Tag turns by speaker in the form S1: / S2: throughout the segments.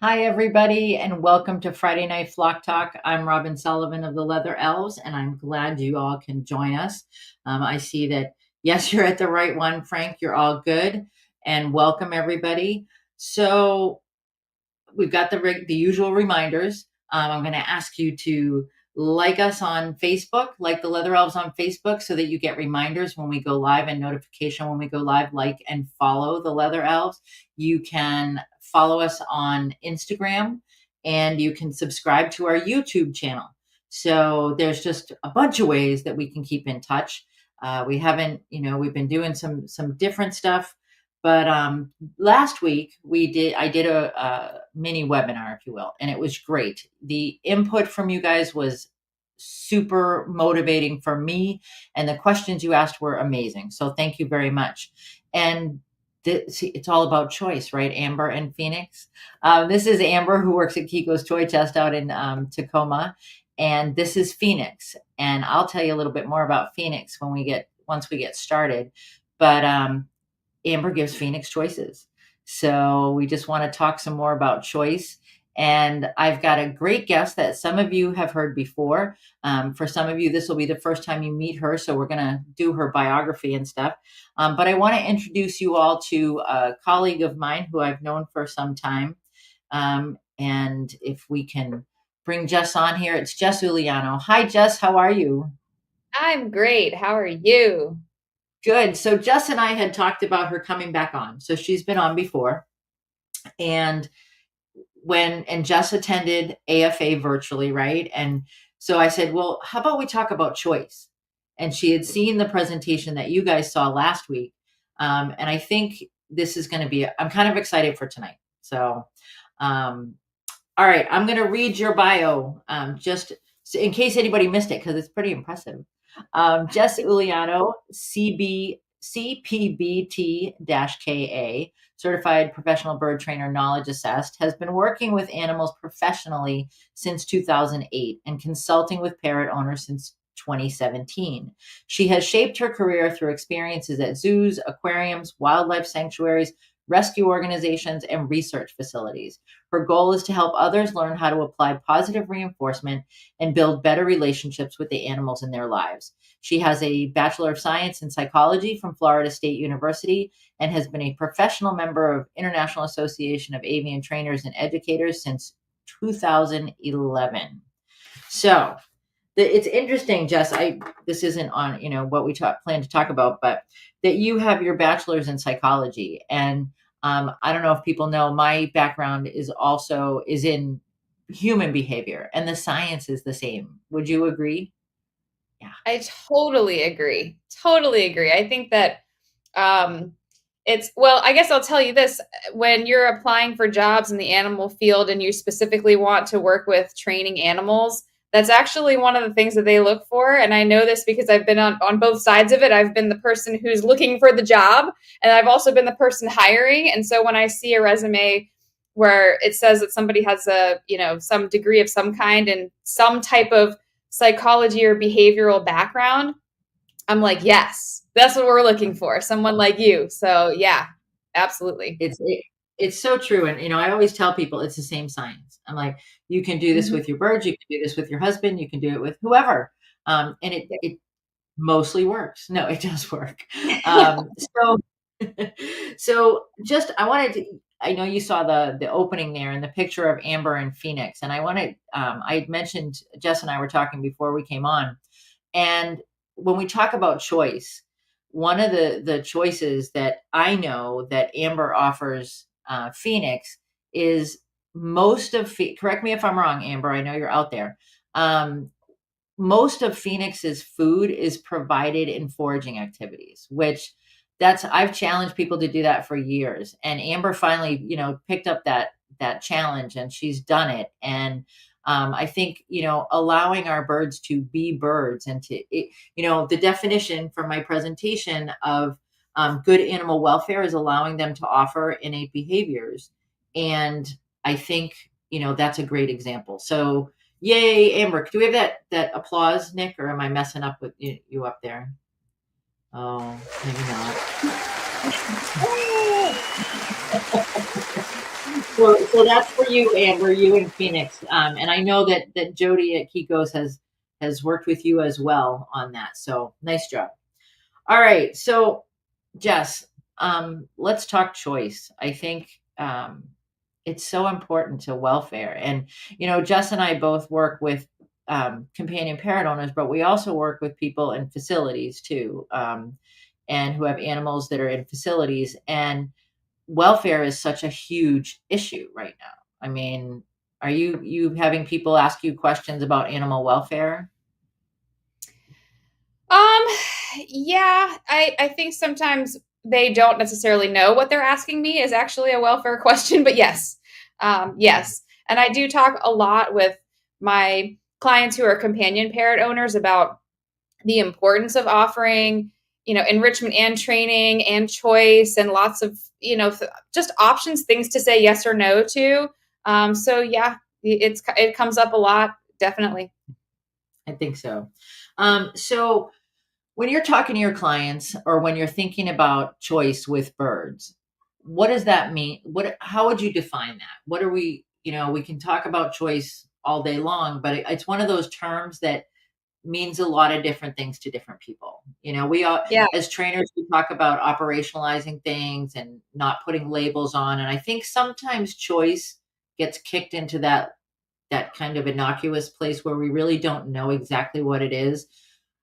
S1: Hi, everybody, and welcome to Friday Night Flock Talk. I'm Robin Sullivan of the Leather Elves, and I'm glad you all can join us. I see that, yes, you're at the right one, Frank. You're all good, and welcome, everybody. So, we've got the usual reminders. I'm going to ask you to like us on Facebook, like the Leather Elves on Facebook, so that you get reminders when we go live and notification when we go live. Like and follow the Leather Elves. You can follow us on Instagram, and you can subscribe to our YouTube channel. So there's just a bunch of ways that we can keep in touch. We haven't, we've been doing some different stuff, but last week I did a mini webinar, if you will, and it was great. The input from you guys was super motivating for me, and the questions you asked were amazing. So thank you very much. And it's all about choice, right? Amber and Phoenix. This is Amber, who works at Kiko's Toy Chest out in Tacoma, and this is Phoenix. And I'll tell you a little bit more about Phoenix once we get started. But Amber gives Phoenix choices. So we just want to talk some more about choice. And I've got a great guest that some of you have heard before. For some of you, this will be the first time you meet her. So we're going to do her biography and stuff. But I want to introduce you all to a colleague of mine who I've known for some time. And if we can bring Jess on here, it's Jess Euliano. Hi, Jess. How are you?
S2: I'm great. How are you?
S1: Good. So Jess and I had talked about her coming back on. So she's been on before. And Jess attended AFA virtually, right? And so I said, well, how about we talk about choice? And she had seen the presentation that you guys saw last week. And I think this is going to be, I'm kind of excited for tonight. So, all right, I'm going to read your bio just in case anybody missed it, because it's pretty impressive. Jess Euliano, CPBT-KA, Certified Professional Bird Trainer Knowledge Assessed, has been working with animals professionally since 2008 and consulting with parrot owners since 2017. She has shaped her career through experiences at zoos, aquariums, wildlife sanctuaries, rescue organizations, and research facilities. Her goal is to help others learn how to apply positive reinforcement and build better relationships with the animals in their lives. She has a Bachelor of Science in Psychology from Florida State University and has been a professional member of International Association of Avian Trainers and Educators since 2011. So it's interesting, Jess. This isn't on what we plan to talk about, but that you have your bachelor's in psychology, and I don't know if people know my background is in human behavior, and the science is the same. Would you agree? Yeah.
S2: I totally agree. Totally agree. I think that um, well, I guess I'll tell you this. When you're applying for jobs in the animal field and you specifically want to work with training animals, that's actually one of the things that they look for. And I know this because I've been on both sides of it. I've been the person who's looking for the job, and I've also been the person hiring. And so when I see a resume where it says that somebody has some degree of some kind and some type of psychology or behavioral background, I'm like, yes, that's what we're looking for. Someone like you. So yeah, absolutely.
S1: It's so true. And I always tell people it's the same science. I'm like, you can do this
S2: Mhm.
S1: with your birds, you can do this with your husband, you can do it with whoever. And it mostly works. No, it does work. So so just I know you saw the opening there and the picture of Amber and Phoenix, and I had mentioned, Jess and I were talking before we came on, and when we talk about choice, one of the choices that I know that Amber offers Phoenix is correct me if I'm wrong, Amber, I know you're out there. Most of Phoenix's food is provided in foraging activities, which I've challenged people to do that for years. And Amber finally, picked up that challenge, and she's done it. And I think, allowing our birds to be birds, and the definition from my presentation of good animal welfare is allowing them to offer innate behaviors. And I think, that's a great example. So yay, Amber. Do we have that applause, Nick, or am I messing up with you up there? Oh, maybe not. So that's for you, Amber, you in Phoenix. And I know that Jody at Kiko's has worked with you as well on that. So nice job. All right. So Jess, let's talk choice. I think it's so important to welfare. And Jess and I both work with companion parrot owners, but we also work with people in facilities too, and who have animals that are in facilities. And welfare is such a huge issue right now. I mean, are you having people ask you questions about animal welfare?
S2: Um, yeah, I think sometimes they don't necessarily know what they're asking me is actually a welfare question, but yes, yes. And I do talk a lot with my clients who are companion parrot owners about the importance of offering, enrichment and training and choice and lots of, just options, things to say yes or no to. So yeah, it comes up a lot, definitely.
S1: I think so. So when you're talking to your clients, or when you're thinking about choice with birds, what does that mean? How would you define that? What are we can talk about choice all day long, but it's one of those terms that means a lot of different things to different people. We all,
S2: Yeah.
S1: as trainers, we talk about operationalizing things and not putting labels on. And I think sometimes choice gets kicked into that kind of innocuous place where we really don't know exactly what it is.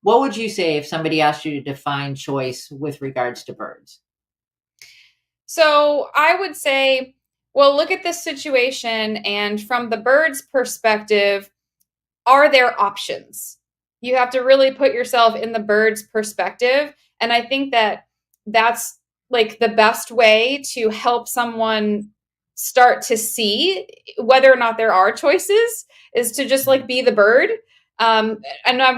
S1: What would you say if somebody asked you to define choice with regards to birds?
S2: So I would say, well, look at this situation, and from the bird's perspective, are there options? You have to really put yourself in the bird's perspective. And I think that that's like the best way to help someone start to see whether or not there are choices is to just like be the bird. And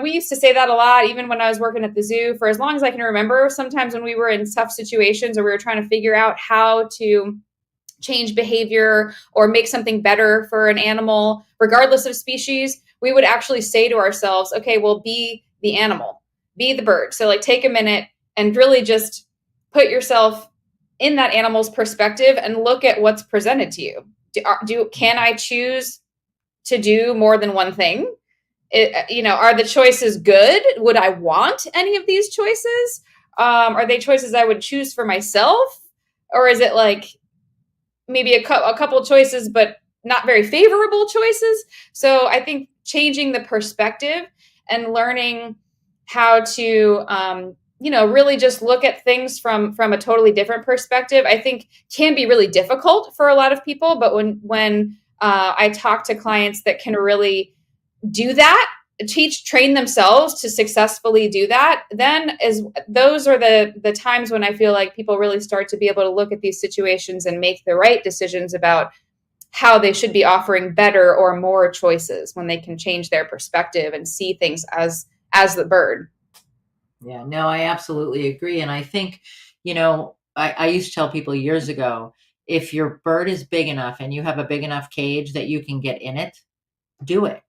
S2: we used to say that a lot, even when I was working at the zoo for as long as I can remember. Sometimes when we were in tough situations or we were trying to figure out how to change behavior or make something better for an animal, regardless of species, we would actually say to ourselves, okay, well, be the animal, be the bird. So, like, take a minute and really just put yourself in that animal's perspective and look at what's presented to you. Can I choose to do more than one thing? Are the choices good? Would I want any of these choices? Are they choices I would choose for myself? Or is it like maybe a couple choices, but not very favorable choices? So I think changing the perspective and learning how to, really just look at things from a totally different perspective, I think can be really difficult for a lot of people. But when I talk to clients that can really do that, train themselves to successfully do that, then is those are the times when I feel like people really start to be able to look at these situations and make the right decisions about how they should be offering better or more choices, when they can change their perspective and see things as the bird.
S1: Yeah, no, I absolutely agree. And I think, I used to tell people years ago, if your bird is big enough and you have a big enough cage that you can get in it, do it.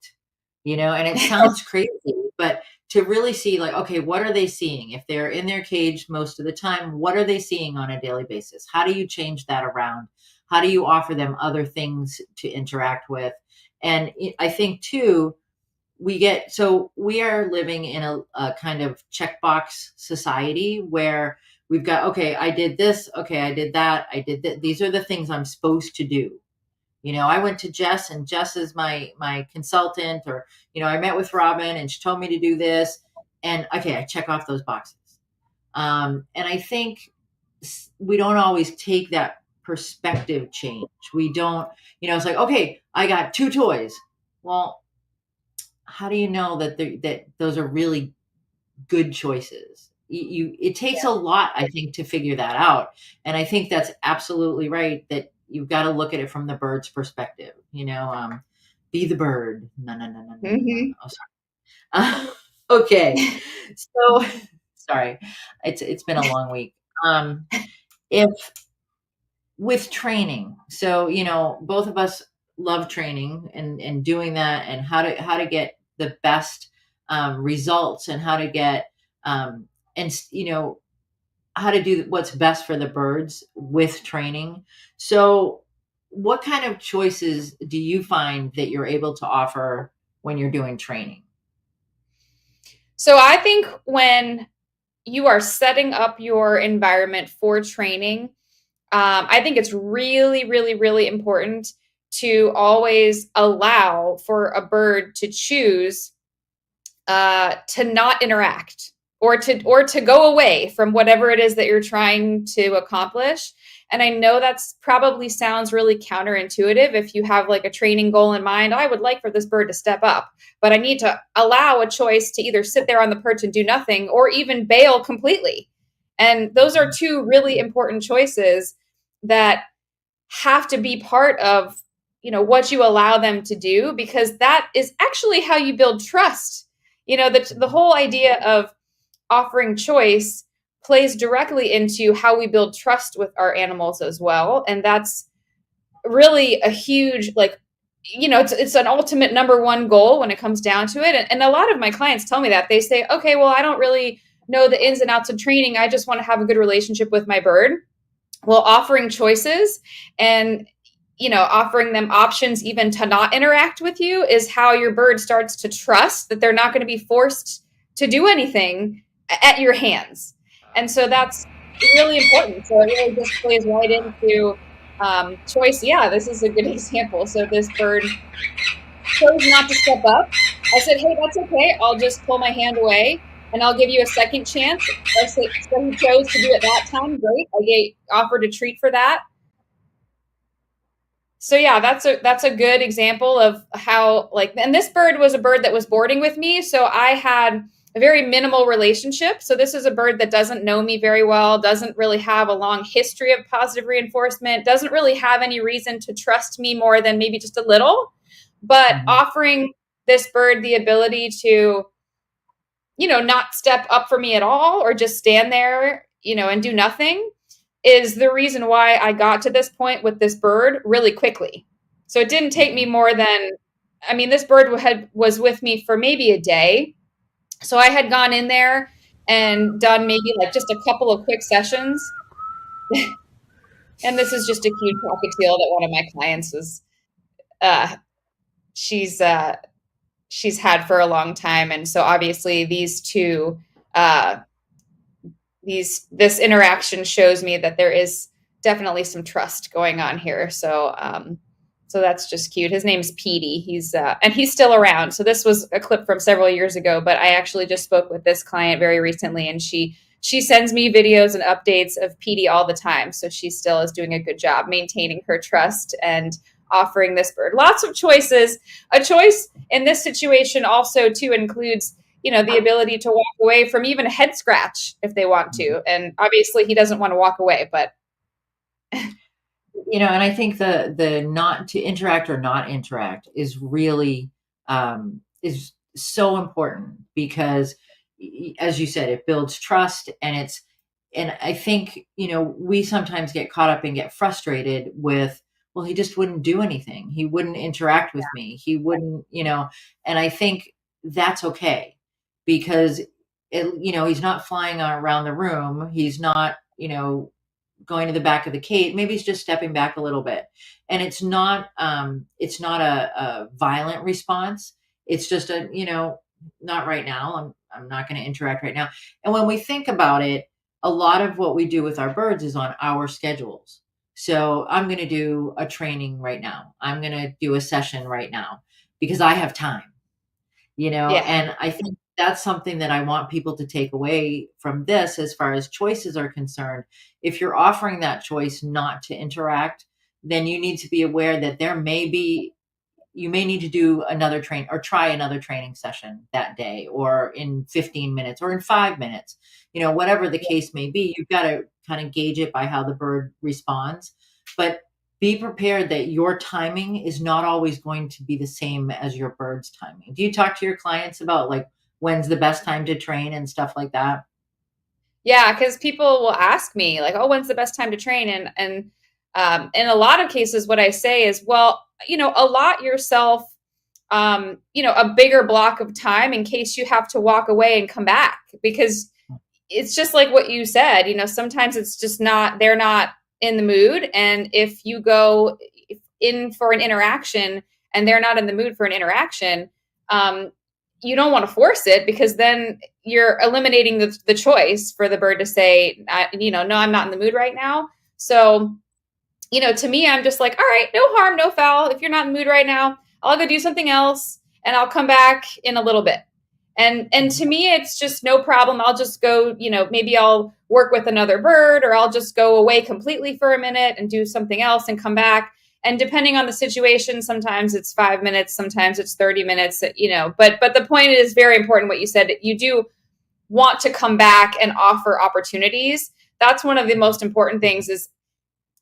S1: And it sounds crazy, but to really see, like, okay, what are they seeing? If they're in their cage most of the time, what are they seeing on a daily basis? How do you change that around? How do you offer them other things to interact with? And I think too, we are living in a kind of checkbox society where we've got, okay, I did this, okay, I did that, I did that. These are the things I'm supposed to do. I went to Jess, and Jess is my consultant, or I met with Robin and she told me to do this, and okay, I check off those boxes. And I think we don't always take that perspective change. We don't, it's like, okay, I got two toys. Well, how do you know that those are really good choices? it takes
S2: Yeah.
S1: a lot, I think, to figure that out. And I think that's absolutely right, that you've got to look at it from the bird's perspective, be the bird. No, no, no, no, no, no, no.
S2: Hmm.
S1: Oh, sorry. Okay. So sorry. It's been a long week. If with training, so both of us love training and doing that, and how to get the best results, and how to get and how to do what's best for the birds with training. So, what kind of choices do you find that you're able to offer when you're doing training?
S2: So I think when you are setting up your environment for training, I think it's really, really, really important to always allow for a bird to choose to not interact or to go away from whatever it is that you're trying to accomplish. And I know that's probably sounds really counterintuitive if you have like a training goal in mind. I would like for this bird to step up, but I need to allow a choice to either sit there on the perch and do nothing or even bail completely. And those are two really important choices that have to be part of what you allow them to do, because that is actually how you build trust. The whole idea of offering choice plays directly into how we build trust with our animals as well, and that's really a huge, like, it's an ultimate number one goal when it comes down to it. And a lot of my clients tell me that. They say, okay, well, I don't really know the ins and outs of training, I just want to have a good relationship with my bird. Well, offering choices and offering them options even to not interact with you is how your bird starts to trust that they're not going to be forced to do anything at your hands. And so that's really important. So it really just plays right into choice. Yeah, this is a good example. So this bird chose not to step up. I said, hey, that's okay. I'll just pull my hand away and I'll give you a second chance. So he chose to do it that time. Great. Offered a treat for that. So yeah, that's a good example of how, like, and this bird was a bird that was boarding with me, so I had a very minimal relationship. So this is a bird that doesn't know me very well, doesn't really have a long history of positive reinforcement, doesn't really have any reason to trust me more than maybe just a little. But
S1: Mhm.
S2: offering this bird the ability to, not step up for me at all or just stand there, and do nothing is the reason why I got to this point with this bird really quickly. So it didn't take me more than, I mean, this bird was with me for maybe a day. So I had gone in there and done maybe like just a couple of quick sessions. And this is just a cute cockatiel that one of my clients was, uh, she's, uh, she's had for a long time. And so obviously these two, uh, this interaction shows me that there is definitely some trust going on here. So that's just cute. His name's Petey. And he's still around. So this was a clip from several years ago, but I actually just spoke with this client very recently, and she sends me videos and updates of Petey all the time. So she still is doing a good job maintaining her trust and offering this bird lots of choices. A choice in this situation also too includes, the ability to walk away from even a head scratch if they want to. And obviously he doesn't want to walk away, but
S1: And I think the not to interact or not interact is really is so important, because as you said, it builds trust, and I think, we sometimes get caught up and get frustrated with, well, he just wouldn't do anything. He wouldn't interact with me. He wouldn't, and I think that's okay, because he's not flying around the room. He's not, going to the back of the cage. Maybe he's just stepping back a little bit. And it's not a violent response. It's just not right now. I'm not going to interact right now. And when we think about it, a lot of what we do with our birds is on our schedules. So I'm going to do a training right now. I'm going to do a session right now because I have time,
S2: yeah.
S1: and I think that's something that I want people to take away from this as far as choices are concerned. If you're offering that choice not to interact, then you need to be aware that there may be you may need to do another train or try another training session that day, or in 15 minutes or in 5 minutes, whatever the case may be. You've got to kind of gauge it by how the bird responds, but be prepared that your timing is not always going to be the same as your bird's timing. Do you talk to your clients about like when's the best time to train and stuff like that?
S2: Yeah, because people will ask me like, "Oh, when's the best time to train?" And in a lot of cases, what I say is, "Well, allot yourself, a bigger block of time in case you have to walk away and come back, because it's just like what you said. Sometimes it's just not they're not in the mood, and if you go in for an interaction and they're not in the mood for an interaction, um, you don't want to force it, because then you're eliminating the choice for the bird to say, no, I'm not in the mood right now. So, to me, I'm just like, all right, no harm, no foul. If you're not in the mood right now, I'll go do something else and I'll come back in a little bit. And to me, it's just no problem. I'll just go, maybe I'll work with another bird, or I'll just go away completely for a minute and do something else and come back. And depending on the situation, sometimes it's 5 minutes, sometimes it's 30 minutes, but the point is very important what you said. You do want to come back and offer opportunities. That's one of the most important things is,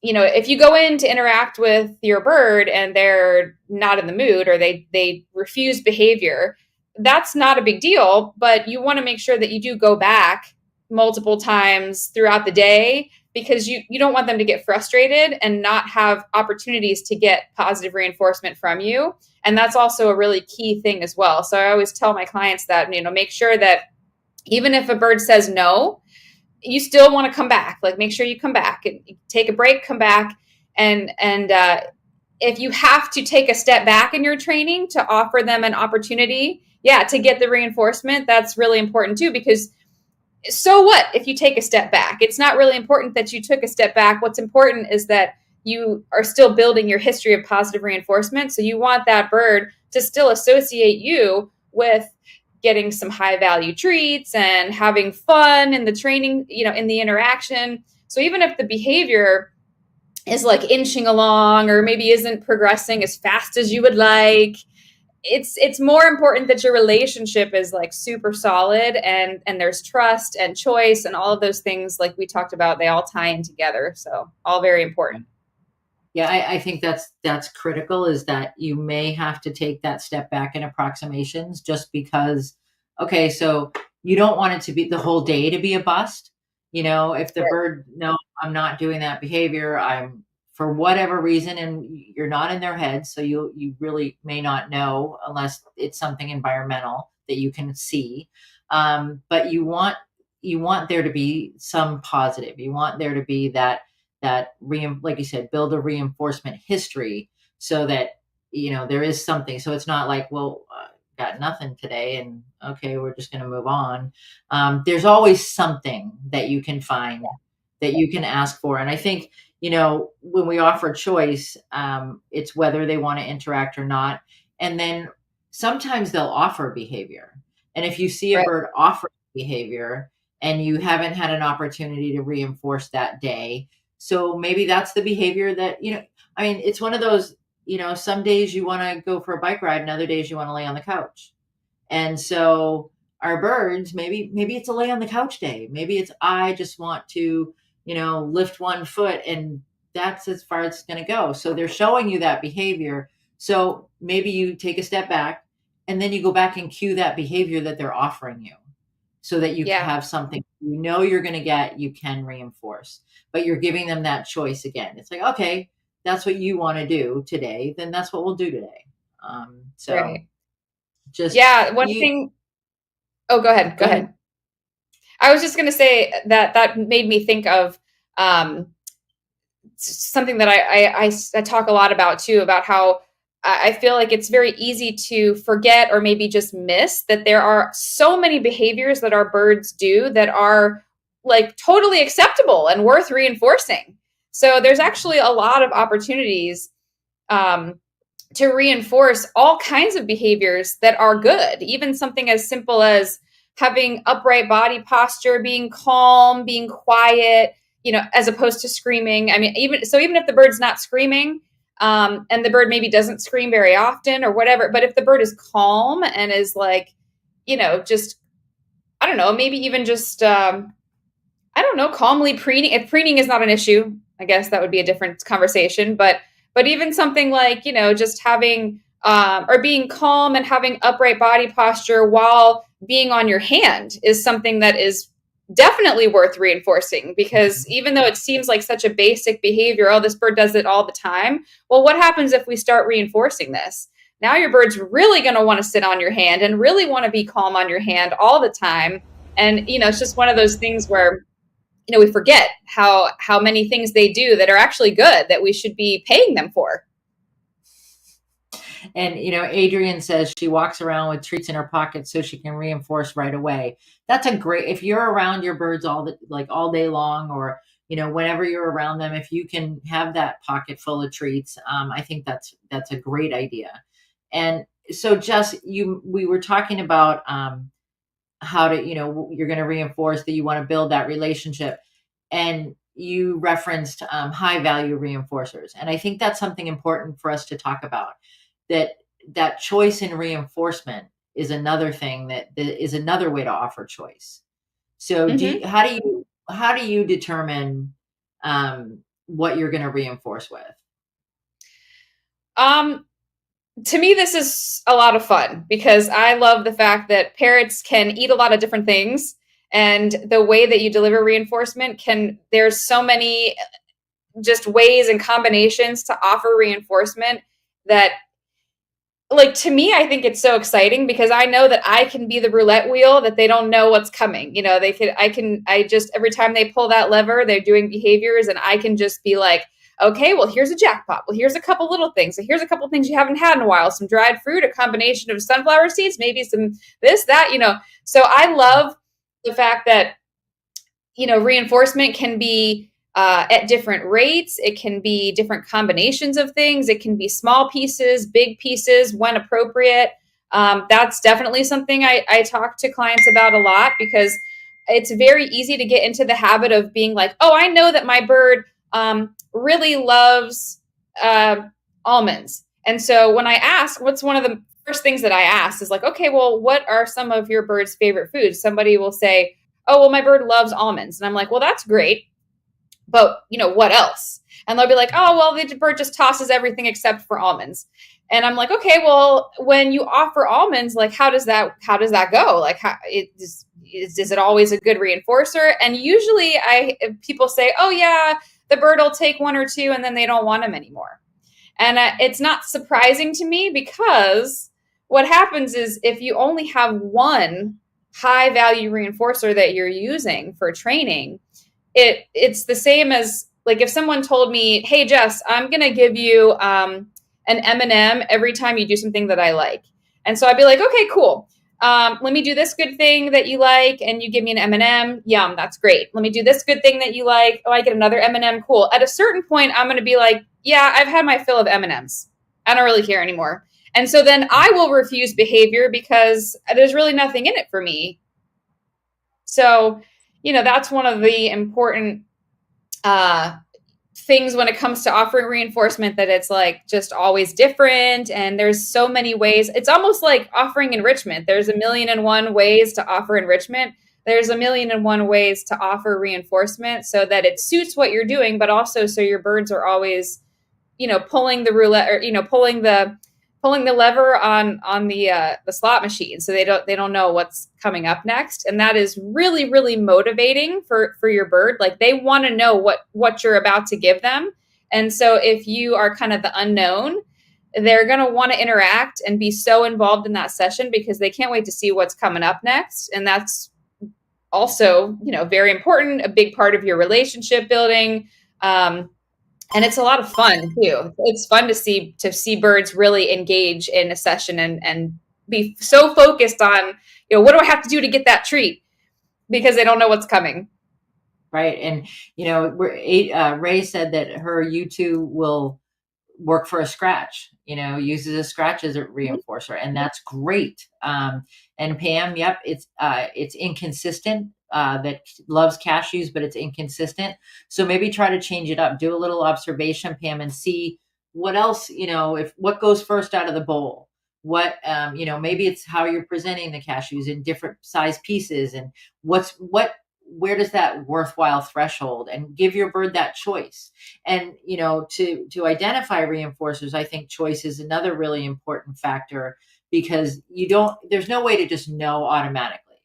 S2: if you go in to interact with your bird and they're not in the mood, or they refuse behavior, that's not a big deal, but you want to make sure that you do go back multiple times throughout the day, because you don't want them to get frustrated and not have opportunities to get positive reinforcement from you. And that's also a really key thing as well. So I always tell my clients that, make sure that even if a bird says no, you still want to come back. Like, make sure you come back and take a break, come back. And if you have to take a step back in your training to offer them an opportunity, to get the reinforcement, that's really important too, because so what if you take a step back? It's not really important that you took a step back. What's important is that you are still building your history of positive reinforcement. So you want that bird to still associate you with getting some high value treats and having fun in the training, in the interaction. So even if the behavior is like inching along, or maybe isn't progressing as fast as you would like, it's more important that your relationship is like super solid, and there's trust and choice and all of those things like we talked about. They all tie in together, so all very important.
S1: Yeah, I think that's critical, is that you may have to take that step back in approximations, just because, okay, so you don't want it to be the whole day to be a bust. If the bird, no, I'm not doing that behavior, I'm, for whatever reason, and you're not in their head, so you really may not know unless it's something environmental that you can see. But you want there to be some positive. You want there to be like you said, build a reinforcement history, so that there is something. So it's not like, well, got nothing today, and okay, we're just going to move on. There's always something that you can find, that you can ask for. And I think, when we offer choice, it's whether they want to interact or not. And then sometimes they'll offer behavior. And if you see a
S2: Right.
S1: bird offer behavior and you haven't had an opportunity to reinforce that day, so maybe that's the behavior that, I mean, it's one of those, some days you want to go for a bike ride and other days you want to lay on the couch. And so our birds, maybe it's a lay on the couch day. Maybe it's, I just want to, lift one foot, and that's as far as it's going to go. So they're showing you that behavior. So maybe you take a step back and then you go back and cue that behavior that they're offering you, so that you can
S2: Yeah.
S1: have something you're going to get, you can reinforce, but you're giving them that choice again. It's like, okay, that's what you want to do today, then that's what we'll do today. So
S2: Right.
S1: just
S2: Yeah. One
S1: you
S2: thing. Oh, go ahead. Go
S1: go ahead.
S2: ahead. I was just going to say that made me think of um, something that I talk a lot about too, about how I feel like it's very easy to forget, or maybe just miss, that there are so many behaviors that our birds do that are like totally acceptable and worth reinforcing. So there's actually a lot of opportunities um, to reinforce all kinds of behaviors that are good, even something as simple as having upright body posture, being calm, being quiet, as opposed to screaming. I mean, even if the bird's not screaming, and the bird maybe doesn't scream very often or whatever. But if the bird is calm and is like, just, I don't know, maybe even just, I don't know, calmly preening. If preening is not an issue, I guess that would be a different conversation. But even something like, just having or being calm and having upright body posture while being on your hand is something that is definitely worth reinforcing, because even though it seems like such a basic behavior, oh, this bird does it all the time. Well, what happens if we start reinforcing this? Now your bird's really going to want to sit on your hand and really want to be calm on your hand all the time. And, it's just one of those things where, we forget how many things they do that are actually good that we should be paying them for.
S1: And, Adrienne says she walks around with treats in her pocket so she can reinforce right away. That's a great, if you're around your birds all day long, or, whenever you're around them, if you can have that pocket full of treats, I think that's a great idea. And so Jess, we were talking about, how to, you're going to reinforce that you want to build that relationship. And you referenced high value reinforcers. And I think that's something important for us to talk about, that choice in reinforcement is another thing that is another way to offer choice. So how do you determine what you're going to reinforce with?
S2: To me, this is a lot of fun because I love the fact that parrots can eat a lot of different things. And the way that you deliver reinforcement there's so many just ways and combinations to offer reinforcement that, like, to me, I think it's so exciting because I know that I can be the roulette wheel that they don't know what's coming. Every time they pull that lever, they're doing behaviors, and I can just be like, okay, well, here's a jackpot. Well, here's a couple little things. So here's a couple things you haven't had in a while. Some dried fruit, a combination of sunflower seeds, maybe some this, that, So I love the fact that, reinforcement can be at different rates. It can be different combinations of things. It can be small pieces, big pieces when appropriate. That's definitely something I talk to clients about a lot, because it's very easy to get into the habit of being like, oh, I know that my bird really loves almonds. And so when I ask, what's one of the first things that I ask is like, okay, well, what are some of your bird's favorite foods? Somebody will say, oh, well, my bird loves almonds. And I'm like, well, that's great. But, what else? And they'll be like, oh, well, the bird just tosses everything except for almonds. And I'm like, okay, well, when you offer almonds, like, how does that go? Like, is it always a good reinforcer? And usually people say, oh yeah, the bird will take one or two and then they don't want them anymore. And it's not surprising to me, because what happens is if you only have one high value reinforcer that you're using for training, it's the same as, like, if someone told me, hey, Jess, I'm going to give you an M&M every time you do something that I like. And so I'd be like, okay, cool. Let me do this good thing that you like, and you give me an M&M. Yum, that's great. Let me do this good thing that you like. Oh, I get another M&M. Cool. At a certain point, I'm going to be like, yeah, I've had my fill of M&Ms. I don't really care anymore. And so then I will refuse behavior because there's really nothing in it for me. So, that's one of the important things when it comes to offering reinforcement, that it's like just always different. And there's so many ways. It's almost like offering enrichment. There's 1,000,001 ways to offer enrichment. There's 1,000,001 ways to offer reinforcement so that it suits what you're doing, but also so your birds are always, pulling the roulette, or, pulling the lever on the slot machine, so they don't know what's coming up next. And that is really, really motivating for your bird. Like, they want to know what you're about to give them. And so if you are kind of the unknown, they're going to want to interact and be so involved in that session because they can't wait to see what's coming up next. And that's also, very important, a big part of your relationship building. And it's a lot of fun too. It's fun to see birds really engage in a session and be so focused on, what do I have to do to get that treat, because they don't know what's coming.
S1: Right. And, Ray said that her U2 will work for a scratch, uses a scratch as a reinforcer, and that's great. And Pam, yep, it's inconsistent. That loves cashews, but it's inconsistent. So maybe try to change it up. Do a little observation, Pam, and see what else, if what goes first out of the bowl, what, maybe it's how you're presenting the cashews in different size pieces, and where does that worthwhile threshold, and give your bird that choice. And, to identify reinforcers, I think choice is another really important factor, because there's no way to just know automatically.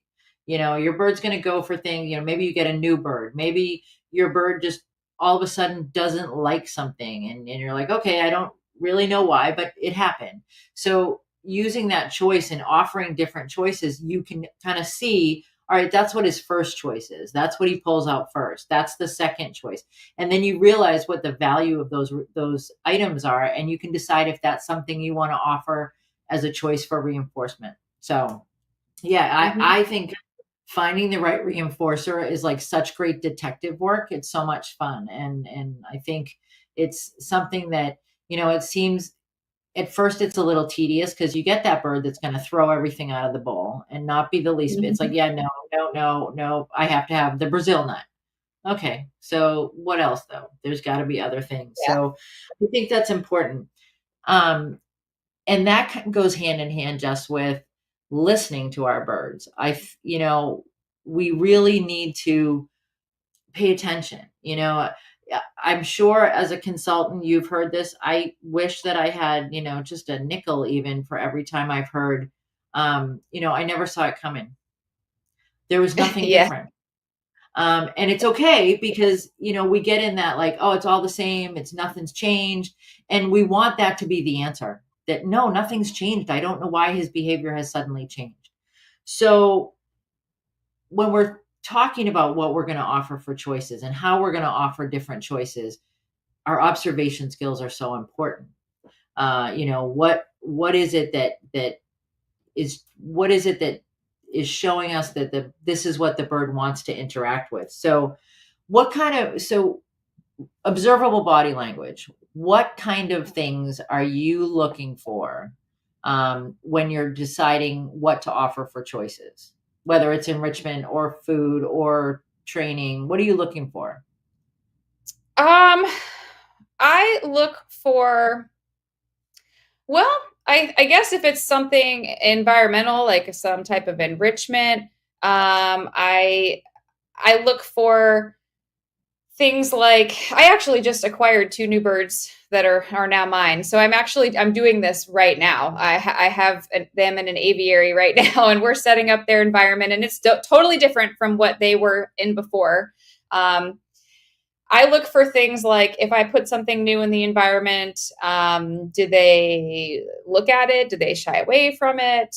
S1: Your bird's going to go for things, maybe you get a new bird, maybe your bird just all of a sudden doesn't like something, and you're like, okay, I don't really know why, but it happened. So using that choice and offering different choices, you can kind of see, all right, that's what his first choice is. That's what he pulls out first. That's the second choice. And then you realize what the value of those items are, and you can decide if that's something you want to offer as a choice for reinforcement. So yeah,
S2: Mm-hmm.
S1: I think finding the right reinforcer is like such great detective work. It's so much fun. And I think it's something that, it seems at first it's a little tedious, because you get that bird that's going to throw everything out of the bowl and not be the least bit. It's like,
S2: Mm-hmm.
S1: yeah, no, no, no, no, I have to have the Brazil nut. Okay. So what else though? There's got to be other things.
S2: Yeah.
S1: So I think that's important. Um, and that goes hand in hand just with listening to our birds. We really need to pay attention. I'm sure as a consultant you've heard this. I wish that I had, just a nickel even for every time I've heard, I never saw it coming. There was nothing
S2: Yeah.
S1: different. And it's okay, because, we get in that like, oh, it's all the same. It's nothing's changed. And we want that to be the answer, that no, nothing's changed. I don't know why his behavior has suddenly changed. So when we're talking about what we're going to offer for choices and how we're going to offer different choices, our observation skills are so important. What is it that is showing us that this is what the bird wants to interact with. So observable body language, what kind of things are you looking for, when you're deciding what to offer for choices, whether it's enrichment or food or training? What are you looking for?
S2: Um, I look for, well, I guess if it's something environmental, like some type of enrichment, I look for things like, I actually just acquired two new birds that are now mine. So I'm doing this right now. I have them in an aviary right now, and we're setting up their environment, and it's totally different from what they were in before. Um, I look for things like, if I put something new in the environment, do they look at it? Do they shy away from it?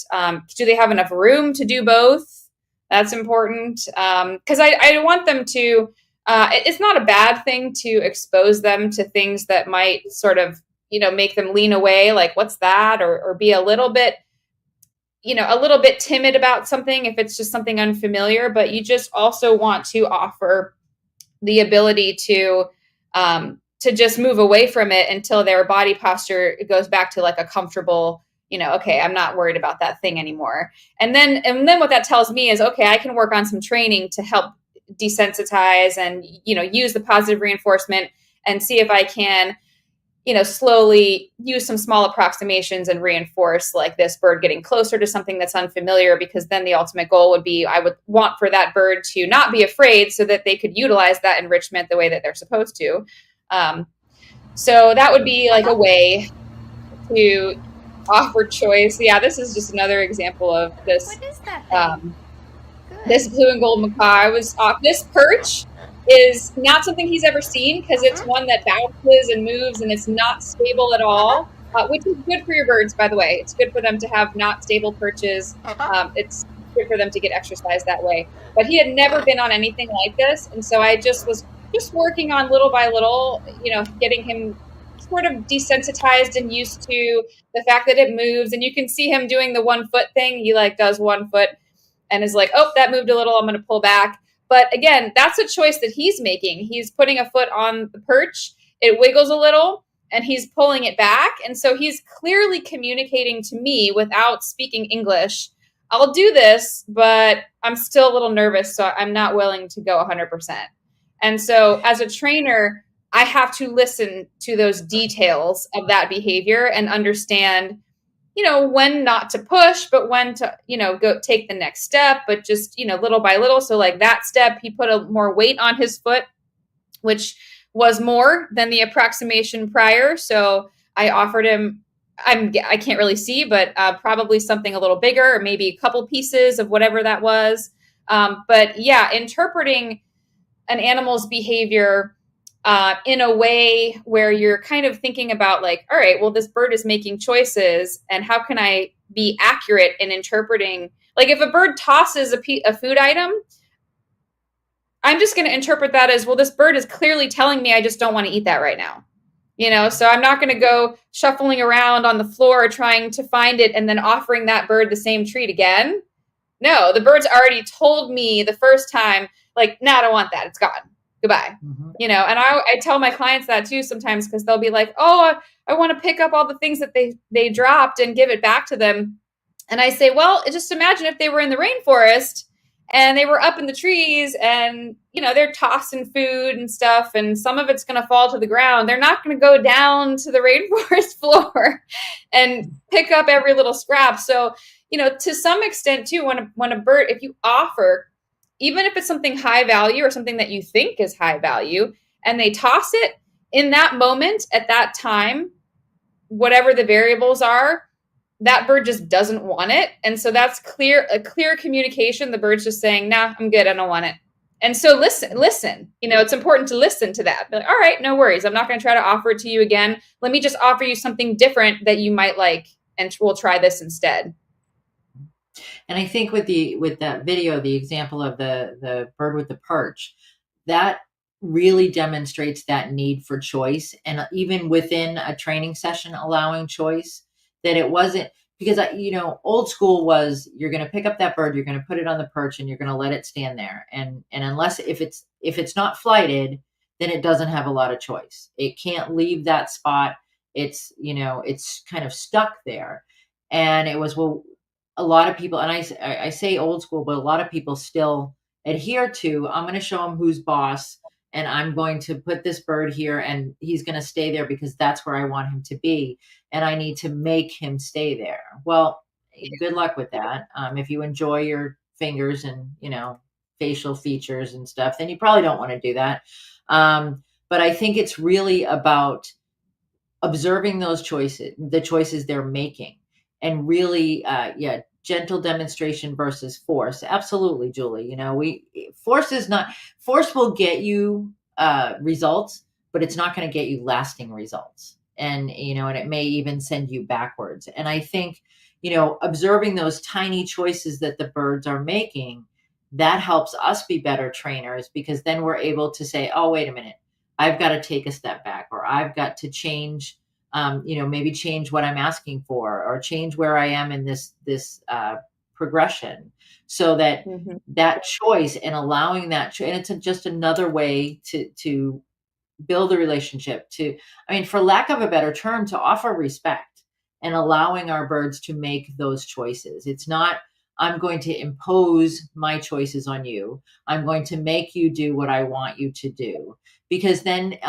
S2: Do they have enough room to do both? That's important, because I want them to. It's not a bad thing to expose them to things that might sort of, make them lean away, like, what's that, or be a little bit timid about something if it's just something unfamiliar. But you just also want to offer the ability to just move away from it until their body posture goes back to like a comfortable, okay, I'm not worried about that thing anymore. And then what that tells me is, okay, I can work on some training to help desensitize and, use the positive reinforcement, and see if I can, slowly use some small approximations and reinforce like this bird getting closer to something that's unfamiliar, because then the ultimate goal would be, I would want for that bird to not be afraid, so that they could utilize that enrichment the way that they're supposed to. Um, so that would be like a way to offer choice. Yeah, this is just another example of
S3: What
S2: this
S3: is that thing?
S2: um, this
S3: Good.
S2: blue and gold macaw. I was off. This perch is not something he's ever seen, because it's
S3: Uh-huh.
S2: one that bounces and moves, and it's not stable at
S3: Uh-huh.
S2: all, which is good for your birds, by the way. It's good for them to have not stable perches.
S3: Uh-huh.
S2: It's good for them to get exercise that way. But he had never been on anything like this, and so I just was just working on little by little, getting him sort of desensitized and used to the fact that it moves. And you can see him doing the 1 foot thing. He like does 1 foot and is like, oh, that moved a little, I'm going to pull back. But again, that's a choice that he's making. He's putting a foot on the perch, it wiggles a little, and he's pulling it back. And so he's clearly communicating to me without speaking English. I'll do this, but I'm still a little nervous, so I'm not willing to go 100%. And so as a trainer, I have to listen to those details of that behavior and understand, when not to push, but when to, go take the next step, but just, little by little. So like that step, he put a more weight on his foot, which was more than the approximation prior. So I offered him, I can't really see, but probably something a little bigger, or maybe a couple pieces of whatever that was. But yeah, interpreting an animal's behavior in a way where you're kind of thinking about like, all right, well, this bird is making choices, and how can I be accurate in interpreting? Like if a bird tosses a food item, I'm just going to interpret that as, well, this bird is clearly telling me I just don't want to eat that right now. So I'm not going to go shuffling around on the floor trying to find it and then offering that bird the same treat again. No, the bird's already told me the first time, like, no, I don't want that. It's gone. Goodbye.
S1: Mm-hmm.
S2: And I tell my clients that too sometimes, because they'll be like, oh, I want to pick up all the things that they dropped and give it back to them. And I say, well, just imagine if they were in the rainforest and they were up in the trees and, they're tossing food and stuff, and some of it's going to fall to the ground. They're not going to go down to the rainforest floor and pick up every little scrap. So, to some extent too, when a bird, if you offer, even if it's something high value or something that you think is high value, and they toss it in that moment at that time, whatever the variables are, that bird just doesn't want it. And so that's a clear communication. The bird's just saying, nah, I'm good. I don't want it. And so listen, it's important to listen to that. Be like, all right, no worries. I'm not going to try to offer it to you again. Let me just offer you something different that you might like, and we'll try this instead.
S1: And I think with that video, the example of the bird with the perch, that really demonstrates that need for choice. And even within a training session, allowing choice, that it wasn't because old school was, you're going to pick up that bird, you're going to put it on the perch, and you're going to let it stand there. And unless if it's not flighted, then it doesn't have a lot of choice. It can't leave that spot. It's kind of stuck there. And it was, well, a lot of people, and I say old school, but a lot of people still adhere to, I'm going to show him who's boss, and I'm going to put this bird here, and he's going to stay there because that's where I want him to be, and I need to make him stay there. Well, good luck with that. If you enjoy your fingers and facial features and stuff, then you probably don't want to do that. But I think it's really about observing those choices, the choices they're making, and really, gentle demonstration versus force. Absolutely, Julie. Force will get you results, but it's not going to get you lasting results. And it may even send you backwards. And I think, observing those tiny choices that the birds are making, that helps us be better trainers, because then we're able to say, oh, wait a minute, I've got to take a step back, or I've got to change, maybe change what I'm asking for, or change where I am in this progression, so that that choice, and allowing that, and it's just another way to build a relationship, for lack of a better term, to offer respect, and allowing our birds to make those choices. It's not, I'm going to impose my choices on you. I'm going to make you do what I want you to do, because then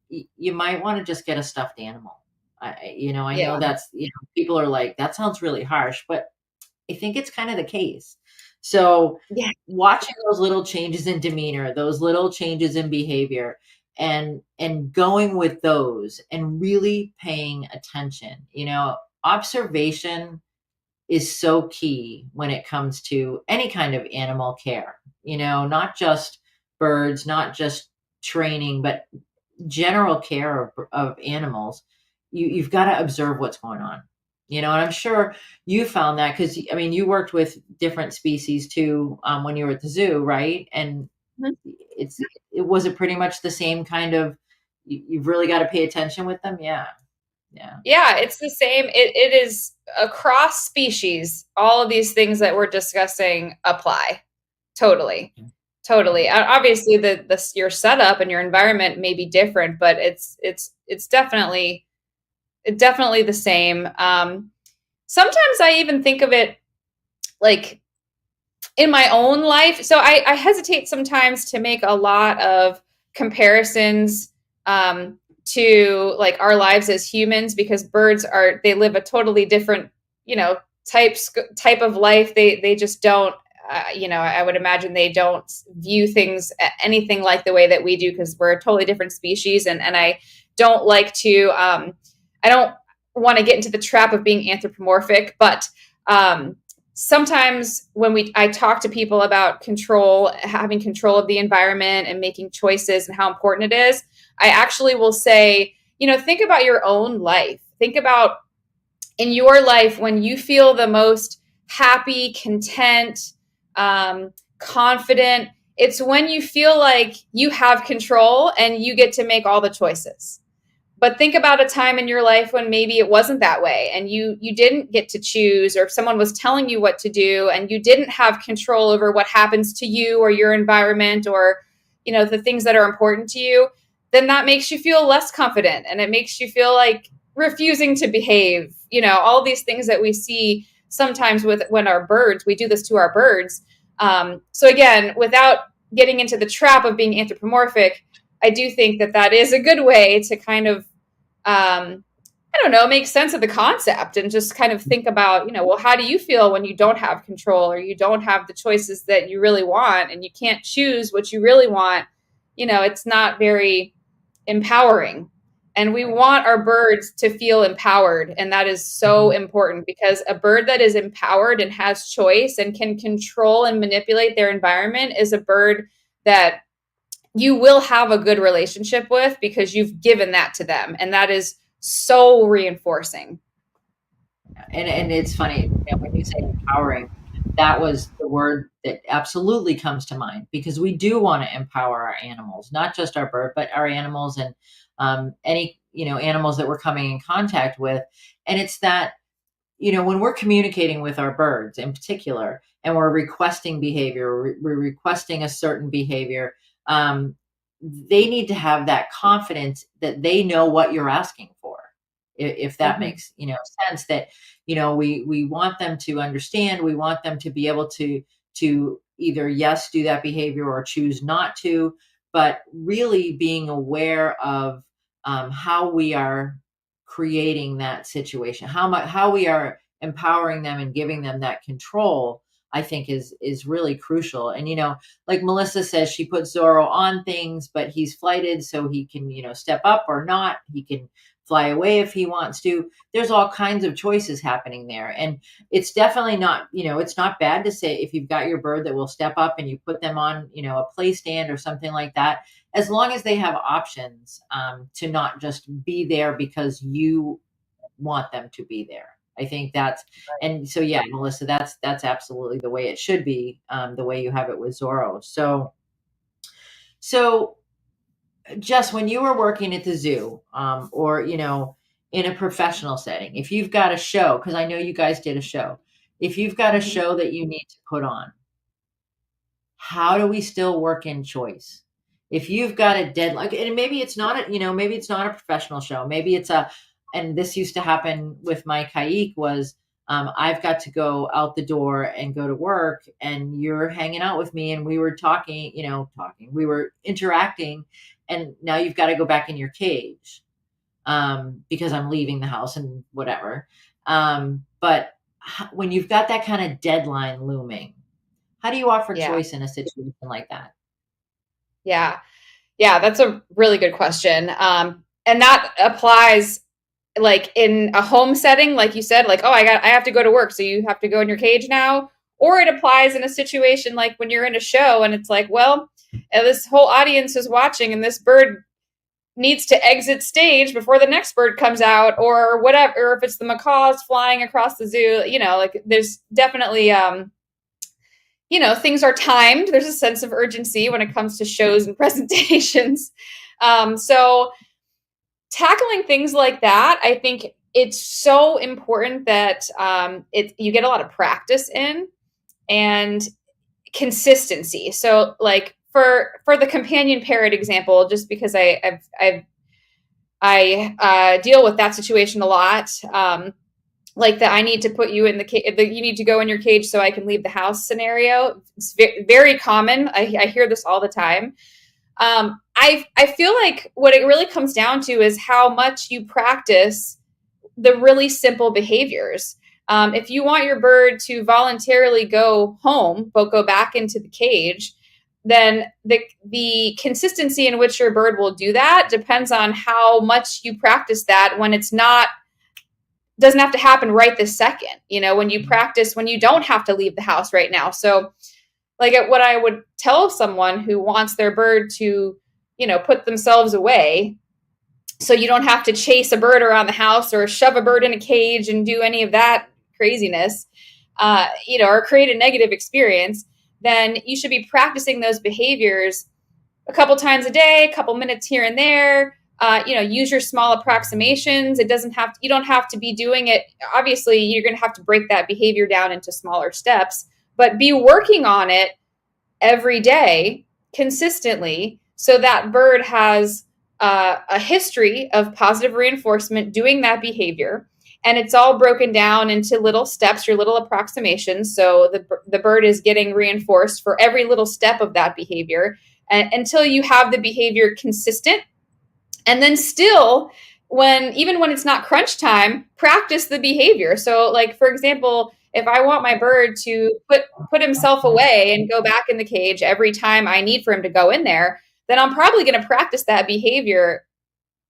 S1: you might want to just get a stuffed animal. I know that's, people are like, that sounds really harsh, but I think it's kind of the case. So watching those little changes in demeanor, those little changes in behavior, and going with those, and really paying attention. Observation is so key when it comes to any kind of animal care, not just birds, not just training, but general care of animals. You've got to observe what's going on, and I'm sure you found that, because you worked with different species too, when you were at the zoo, right? And it was it pretty much the same kind of, you've really got to pay attention with them. Yeah.
S2: It's the same. It is across species. All of these things that we're discussing apply. Totally. Obviously, your setup and your environment may be different, but it's definitely the same. Sometimes I even think of it like in my own life. So I hesitate sometimes to make a lot of comparisons to like our lives as humans, because birds they live a totally different, type of life. They just don't, I would imagine they don't view things anything like the way that we do, because we're a totally different species. And I don't like to, I don't want to get into the trap of being anthropomorphic, but sometimes when I talk to people about having control of the environment and making choices and how important it is, I actually will say, think about your own life. Think about in your life when you feel the most happy, content, confident. It's when you feel like you have control and you get to make all the choices. But think about a time in your life when maybe it wasn't that way and you didn't get to choose, or if someone was telling you what to do and you didn't have control over what happens to you or your environment, or the things that are important to you. Then that makes you feel less confident, and it makes you feel like refusing to behave, all these things that we see sometimes when our birds, we do this to our birds. So again, without getting into the trap of being anthropomorphic, I do think that is a good way to kind of, I don't know, make sense of the concept and just kind of think about, well, how do you feel when you don't have control, or you don't have the choices that you really want, and you can't choose what you really want? It's not very empowering. And we want our birds to feel empowered. And that is so important, because a bird that is empowered and has choice and can control and manipulate their environment is a bird that you will have a good relationship with, because you've given that to them. And that is so reinforcing.
S1: And it's funny, when you say empowering, that was the word that absolutely comes to mind, because we do want to empower our animals, not just our bird, but our animals, and any animals that we're coming in contact with. And it's that, when we're communicating with our birds in particular, and we're requesting behavior, we're requesting a certain behavior, they need to have that confidence that they know what you're asking for. If that makes sense, that we want them to understand, we want them to be able to either yes do that behavior or choose not to, but really being aware of how we are creating that situation, how we are empowering them and giving them that control, I think is really crucial. And like Melissa says, she puts Zorro on things, but he's flighted, so he can step up or not. He can fly away if he wants to. There's all kinds of choices happening there. And it's definitely not, it's not bad to say, if you've got your bird that will step up and you put them on, a play stand or something like that, as long as they have options, to not just be there because you want them to be there. I think that's, and so, yeah, Melissa, that's absolutely the way it should be, the way you have it with Zorro. So Jess, when you were working at the zoo, or in a professional setting, if you've got a show, because I know you guys did a show, if you've got a show that you need to put on, how do we still work in choice? If you've got a deadline, and maybe it's not maybe it's not a professional show, maybe it's and this used to happen with my Kaik, was I've got to go out the door and go to work, and you're hanging out with me, and we were talking, we were interacting, and now you've got to go back in your cage, because I'm leaving the house and whatever. But when you've got that kind of deadline looming, how do you offer
S2: Yeah.
S1: choice in a situation like that?
S2: Yeah. Yeah. That's a really good question. And that applies like in a home setting, like you said, like, oh, I have to go to work, so you have to go in your cage now. Or it applies in a situation like when you're in a show and it's like, well, this whole audience is watching and this bird needs to exit stage before the next bird comes out, or whatever, or if it's the macaws flying across the zoo, like there's definitely, things are timed. There's a sense of urgency when it comes to shows and presentations. So tackling things like that, I think it's so important that you get a lot of practice in, and consistency. So like for the companion parrot example, just because I deal with that situation a lot. Like that, I need to put you in the cage. You need to go in your cage so I can leave the house scenario. It's very common. I hear this all the time. I I feel like what it really comes down to is how much you practice the really simple behaviors. If you want your bird to voluntarily go home, but go back into the cage, then the consistency in which your bird will do that depends on how much you practice that when it's not doesn't have to happen right this second. When you practice when you don't have to leave the house right now. So like what I would tell someone who wants their bird to, put themselves away so you don't have to chase a bird around the house or shove a bird in a cage and do any of that craziness, or create a negative experience, then you should be practicing those behaviors a couple times a day, a couple minutes here and there. Use your small approximations. You don't have to be doing it. Obviously, you're going to have to break that behavior down into smaller steps, but be working on it every day consistently so that bird has a history of positive reinforcement doing that behavior. And it's all broken down into little steps, your little approximations. So the bird is getting reinforced for every little step of that behavior until you have the behavior consistent. And then still, even when it's not crunch time, practice the behavior. So like, for example, if I want my bird to put himself away and go back in the cage every time I need for him to go in there, then I'm probably going to practice that behavior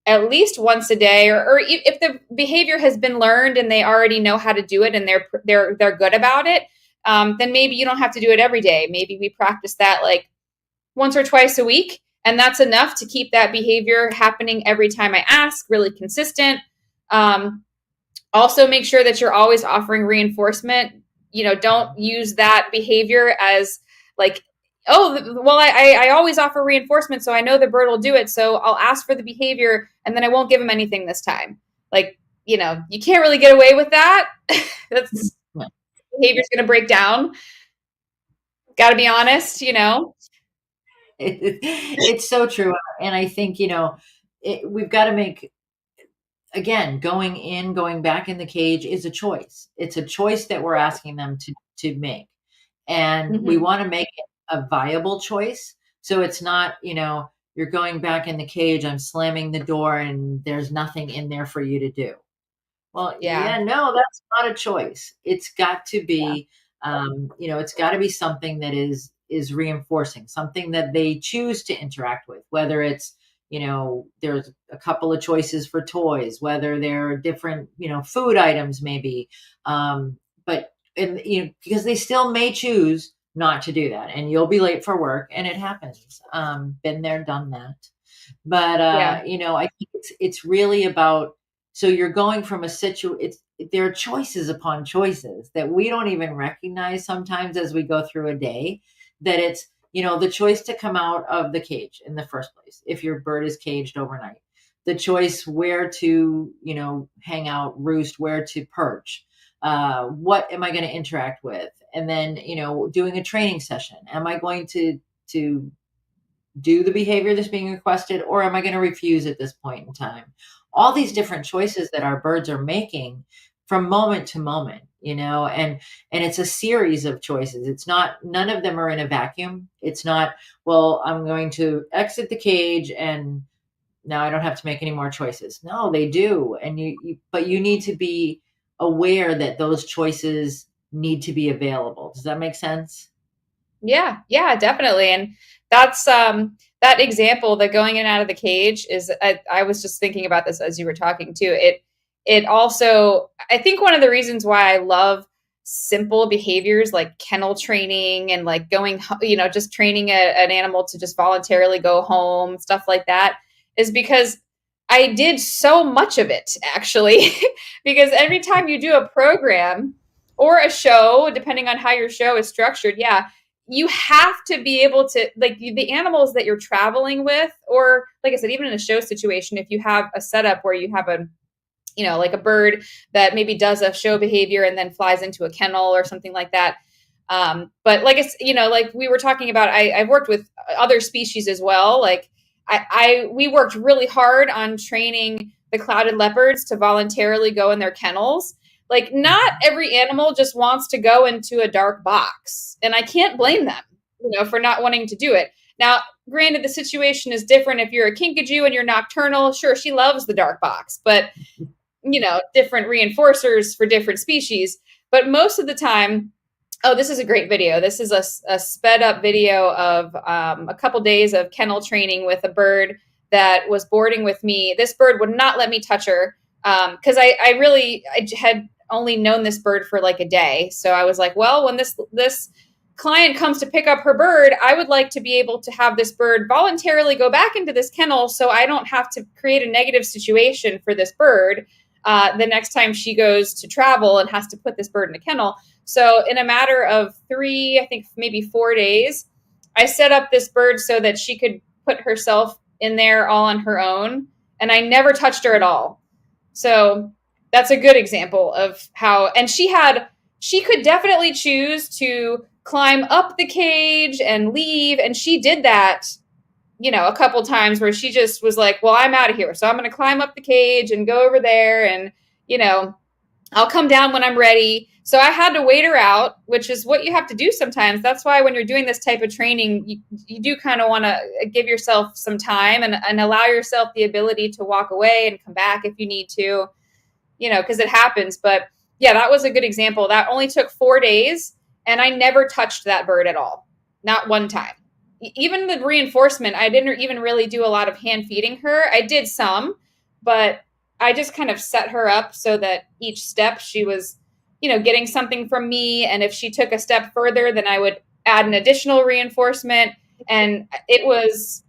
S2: at least once a day, or if the behavior has been learned and they already know how to do it and they're good about it, then maybe you don't have to do it every day. Maybe we practice that like once or twice a week, and that's enough to keep that behavior happening every time I ask, really consistent. Also, make sure that you're always offering reinforcement. Don't use that behavior as like, oh, well, I always offer reinforcement, so I know the bird will do it. So I'll ask for the behavior, and then I won't give him anything this time. Like, you can't really get away with that. That's behavior's going to break down. Got to be honest.
S1: It's so true. And I think, we've got to make, again, going back in the cage is a choice. It's a choice that we're asking them to make. And we want to make it a viable choice. So it's not, you're going back in the cage, I'm slamming the door and there's nothing in there for you to do. Well, yeah, no, that's not a choice. It's got to be, it's got to be something that is reinforcing, something that they choose to interact with, whether it's, there's a couple of choices for toys, whether there are different, food items maybe. But because they still may choose not to do that, and you'll be late for work, and it happens. Been there, done that. But I think it's really about, so you're going from there are choices upon choices that we don't even recognize sometimes as we go through a day, that it's, the choice to come out of the cage in the first place, if your bird is caged overnight, the choice where to, hang out, roost, where to perch, what am I going to interact with? And then, doing a training session. Am I going to do the behavior that's being requested, or am I going to refuse at this point in time? All these different choices that our birds are making from moment to moment, and it's a series of choices. It's not, none of them are in a vacuum. It's not, well, I'm going to exit the cage and now I don't have to make any more choices. No, they do. And but you need to be aware that those choices need to be available. Does that make sense?
S2: Yeah, definitely. And that's that example, that going in and out of the cage is, I was just thinking about this as you were talking too. It also, I think one of the reasons why I love simple behaviors like kennel training and like going, just training an animal to just voluntarily go home, stuff like that, is because I did so much of it actually. Because every time you do a program or a show, depending on how your show is structured, you have to be able to, like, the animals that you're traveling with, or like I said, even in a show situation, if you have a setup where you have like a bird that maybe does a show behavior and then flies into a kennel or something like that. But like it's, like we were talking about, I've worked with other species as well. Like we worked really hard on training the clouded leopards to voluntarily go in their kennels. Like, not every animal just wants to go into a dark box, and I can't blame them, for not wanting to do it. Now, granted, the situation is different. If you're a kinkajou and you're nocturnal, sure, she loves the dark box, but different reinforcers for different species. But most of the time, oh, this is a great video. This is a sped up video of a couple days of kennel training with a bird that was boarding with me. This bird would not let me touch her because I had only known this bird for like a day. So I was like, well, when this client comes to pick up her bird, I would like to be able to have this bird voluntarily go back into this kennel so I don't have to create a negative situation for this bird the next time she goes to travel and has to put this bird in a kennel. So in a matter of 3, I think maybe 4 days, I set up this bird so that she could put herself in there all on her own. And I never touched her at all. So that's a good example of how, and she could definitely choose to climb up the cage and leave. And she did that, a couple times where she just was like, well, I'm out of here. So I'm going to climb up the cage and go over there and, I'll come down when I'm ready. So I had to wait her out, which is what you have to do sometimes. That's why when you're doing this type of training, you do kind of want to give yourself some time and allow yourself the ability to walk away and come back if you need to, because it happens. But yeah, that was a good example. That only took 4 days and I never touched that bird at all. Not one time. Even the reinforcement, I didn't even really do a lot of hand feeding her. I did some, but I just kind of set her up so that each step she was, getting something from me. And if she took a step further, then I would add an additional reinforcement. And it was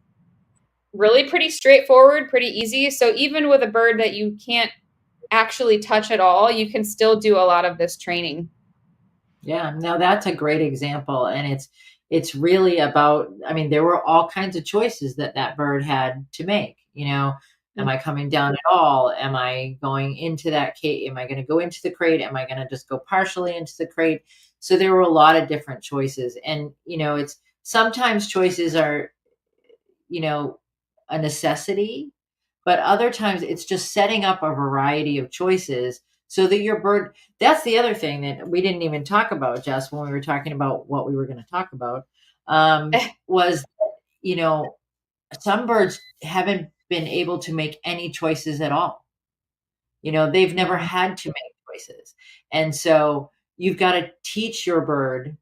S2: really pretty straightforward, pretty easy. So even with a bird that you can't actually touch at all, you can still do a lot of this training.
S1: Yeah, no, that's a great example. And it's really about, there were all kinds of choices that bird had to make, am I coming down at all? Am I going into that crate? Am I going to go into the crate? Am I going to just go partially into the crate? So there were a lot of different choices. And, it's sometimes choices are, a necessity, but other times it's just setting up a variety of choices so that your bird, that's the other thing that we didn't even talk about, Jess, when we were talking about what we were going to talk about, was, some birds haven't been able to make any choices at all. They've never had to make choices. And so you've got to teach your bird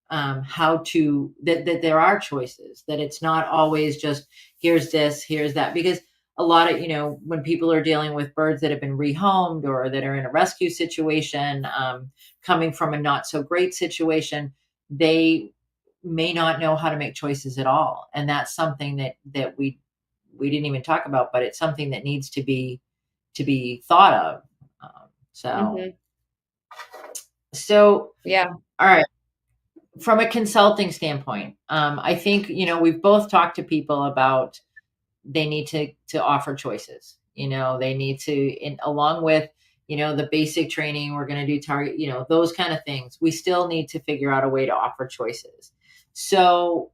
S1: how to, that there are choices, that it's not always just here's this, here's that, because a lot of, when people are dealing with birds that have been rehomed or that are in a rescue situation, coming from a not so great situation, they may not know how to make choices at all. And that's something that we didn't even talk about, but it's something that needs to be thought of. So
S2: yeah.
S1: All right. From a consulting standpoint, I think, we've both talked to people about they need to offer choices. They need to, along with, the basic training, we're going to do target, those kind of things. We still need to figure out a way to offer choices. So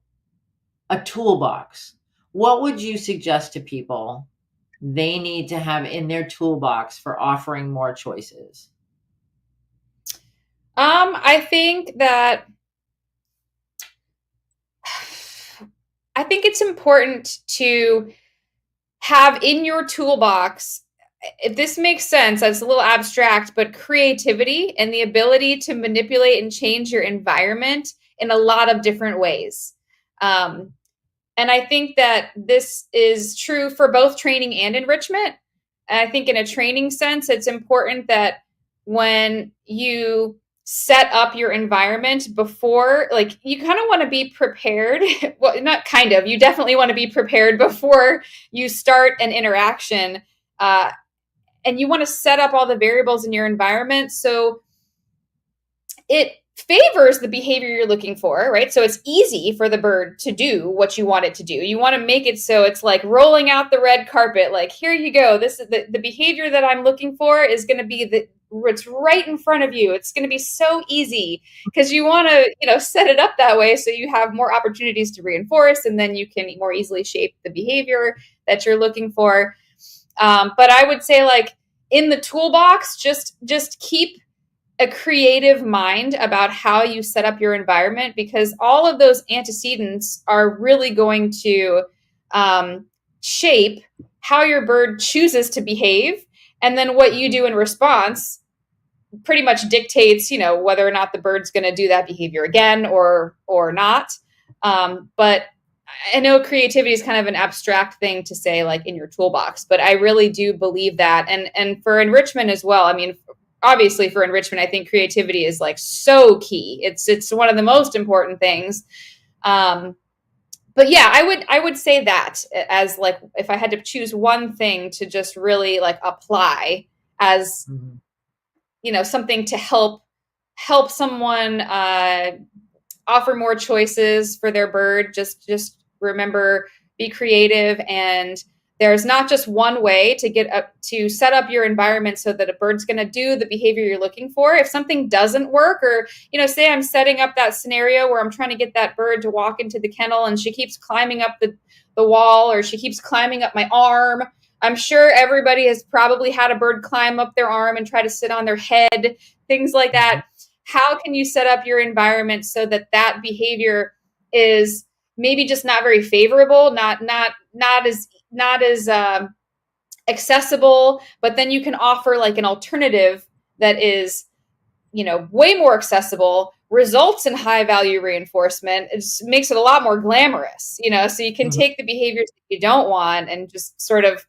S1: a toolbox, what would you suggest to people they need to have in their toolbox for offering more choices?
S2: I think it's important to have in your toolbox, if this makes sense, that's a little abstract, but creativity and the ability to manipulate and change your environment in a lot of different ways. And I think that this is true for both training and enrichment. And I think in a training sense, it's important that when you set up your environment before, like, you kind of want to be prepared. Well, not kind of, you definitely want to be prepared before you start an interaction. And you want to set up all the variables in your environment so it favors the behavior you're looking for, right? So it's easy for the bird to do what you want it to do. You want to make it so it's like rolling out the red carpet, like, here you go. This is the behavior that I'm looking for is going to be it's right in front of you. It's going to be so easy because you want to, set it up that way so you have more opportunities to reinforce, and then you can more easily shape the behavior that you're looking for. But I would say, like, in the toolbox, just keep a creative mind about how you set up your environment, because all of those antecedents are really going to shape how your bird chooses to behave. And then what you do in response pretty much dictates, whether or not the bird's going to do that behavior again or not. But I know creativity is kind of an abstract thing to say, like in your toolbox, but I really do believe that. And for enrichment as well. I mean, obviously for enrichment, I think creativity is like so key. It's one of the most important things. But yeah, I would say that as like, if I had to choose one thing to just really like apply as,
S1: Mhm.
S2: something to help someone offer more choices for their bird. Just remember, be creative, and there's not just one way to get up to set up your environment so that a bird's going to do the behavior you're looking for. If something doesn't work, or say I'm setting up that scenario where I'm trying to get that bird to walk into the kennel and she keeps climbing up the wall, or she keeps climbing up my arm. I'm sure everybody has probably had a bird climb up their arm and try to sit on their head, things like
S1: Mhm.
S2: that. How can you set up your environment so that that behavior is maybe just not very favorable, not as accessible, but then you can offer like an alternative that is, way more accessible, results in high value reinforcement. It just makes it a lot more glamorous, so you can
S1: Mhm.
S2: take the behaviors that you don't want and just sort of,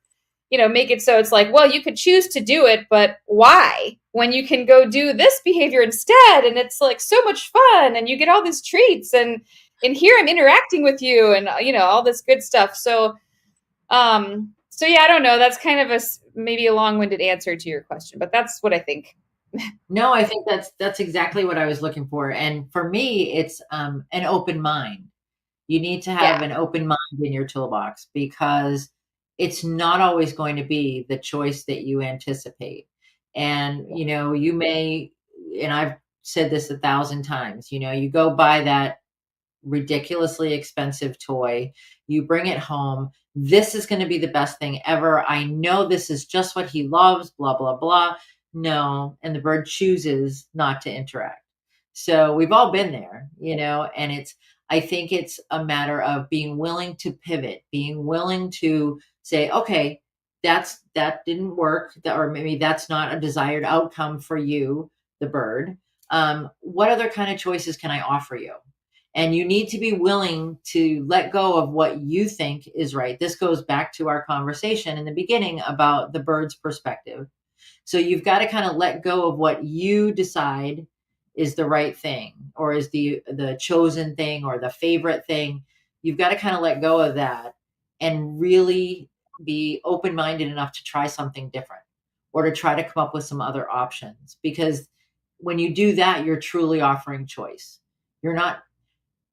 S2: make it so it's like, well, you could choose to do it, but why? When you can go do this behavior instead, and it's like so much fun, and you get all these treats, and here I'm interacting with you, and all this good stuff. So yeah, I don't know. That's kind of maybe a long-winded answer to your question, but that's what I think.
S1: No, I think that's exactly what I was looking for. And for me, it's an open mind. You need to have
S2: Yeah,
S1: an open mind in your toolbox because it's not always going to be the choice that you anticipate. And, you may, and I've said this 1,000 times, you go buy that ridiculously expensive toy. You bring it home. This is going to be the best thing ever. I know this is just what he loves, blah, blah, blah. No. And the bird chooses not to interact. So we've all been there, and I think it's a matter of being willing to pivot, being willing to say, okay, that didn't work, or maybe that's not a desired outcome for you, the bird. What other kind of choices can I offer you? And you need to be willing to let go of what you think is right. This goes back to our conversation in the beginning about the bird's perspective. So you've got to kind of let go of what you decide is the right thing, or is the chosen thing, or the favorite thing. You've got to kind of let go of that and really be open-minded enough to try something different, or to try to come up with some other options, because when you do that, you're truly offering choice. You're not,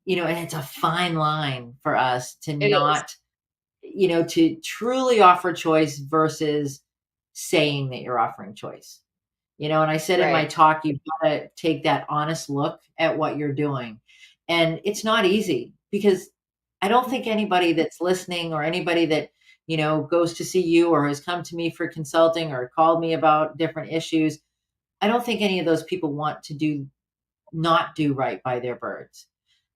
S1: and it's a fine line for us to
S2: it is.
S1: not, to truly offer choice versus saying that you're offering choice. And I said in my
S2: Right.
S1: talk, you've got to take that honest look at what you're doing. And it's not easy, because I don't think anybody that's listening, or anybody that, goes to see you or has come to me for consulting or called me about different issues, I don't think any of those people want to not do right by their birds.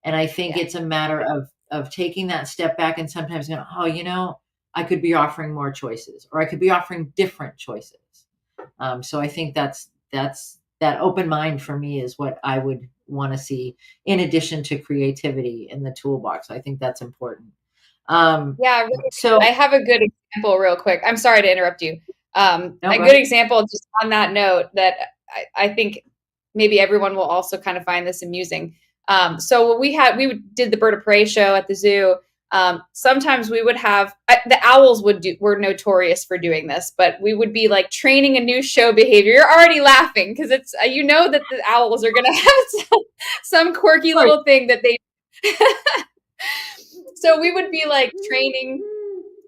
S1: And I think
S2: Yeah.
S1: it's a matter of taking that step back and sometimes going, oh, I could be offering more choices, or I could be offering different choices. So I think that's that open mind for me is what I would want to see, in addition to creativity in the toolbox. I think that's important. Um,
S2: Yeah, really,
S1: so
S2: I have a good example real quick. I'm sorry to interrupt you.
S1: no,
S2: A
S1: go
S2: good
S1: ahead.
S2: example, just on that note, that I think maybe everyone will also kind of find this amusing. So when did the bird of prey show at the zoo. Sometimes we would have the owls were notorious for doing this, but we would be like training a new show behavior. You're already laughing because it's that the owls are going to have some quirky
S1: Right.
S2: little thing that they. So we would be like training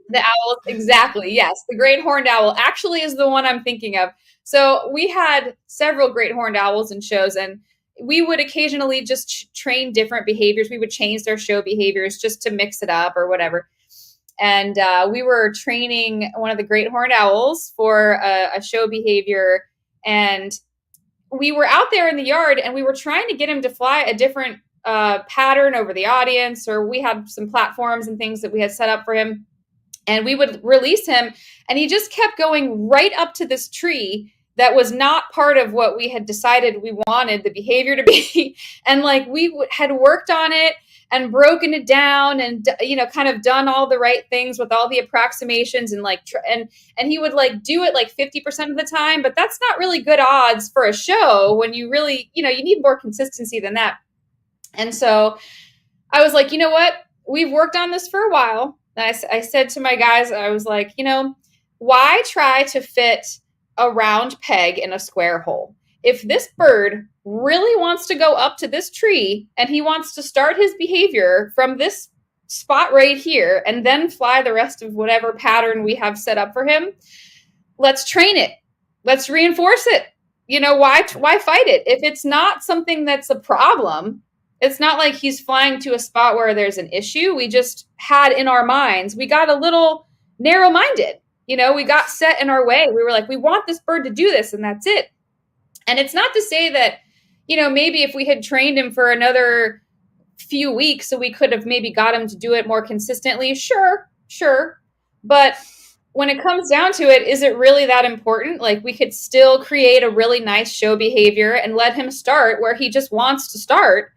S2: the owls, exactly. Yes, the great horned owl actually is the one I'm thinking of. So we had several great horned owls in shows, and we would occasionally just train different behaviors. We would change their show behaviors just to mix it up or whatever. And we were training one of the great horned owls for a show behavior, and we were out there in the yard and we were trying to get him to fly a different pattern over the audience, or we had some platforms and things that we had set up for him, and we would release him, and he just kept going right up to this tree that was not part of what we had decided we wanted the behavior to be. And like we had worked on it and broken it down and kind of done all the right things with all the approximations and and he would like do it like 50% of the time, but that's not really good odds for a show when you really, you need more consistency than that. And so I was like, you know what? We've worked on this for a while. And I said to my guys, I was like, why try to fit a round peg in a square hole? If this bird really wants to go up to this tree and he wants to start his behavior from this spot right here and then fly the rest of whatever pattern we have set up for him, let's train it. Let's reinforce it. Why fight it? If it's not something that's a problem, it's not like he's flying to a spot where there's an issue. We just had in our minds, we got a little narrow-minded. We got set in our way. We were like, we want this bird to do this, and that's it. And it's not to say that, maybe if we had trained him for another few weeks, so we could have maybe got him to do it more consistently. Sure. But when it comes down to it, is it really that important? Like, we could still create a really nice show behavior and let him start where he just wants to start.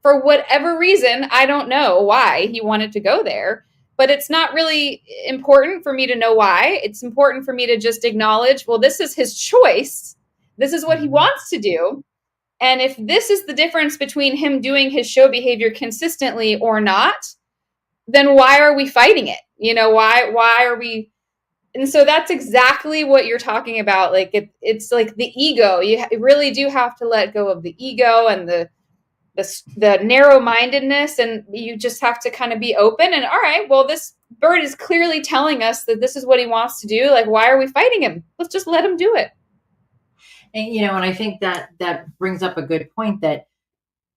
S2: For whatever reason, I don't know why he wanted to go there, but it's not really important for me to know why. It's important for me to just acknowledge, well, this is his choice. This is what he wants to do. And if this is the difference between him doing his show behavior consistently or not, then why are we fighting it? Why are we? And so that's exactly what you're talking about. Like it's like the ego. You really do have to let go of the ego and the narrow-mindedness, and you just have to kind of be open and, all right, well, this bird is clearly telling us that this is what he wants to do. Like, why are we fighting him? Let's just let him do it.
S1: And, and I think that brings up a good point, that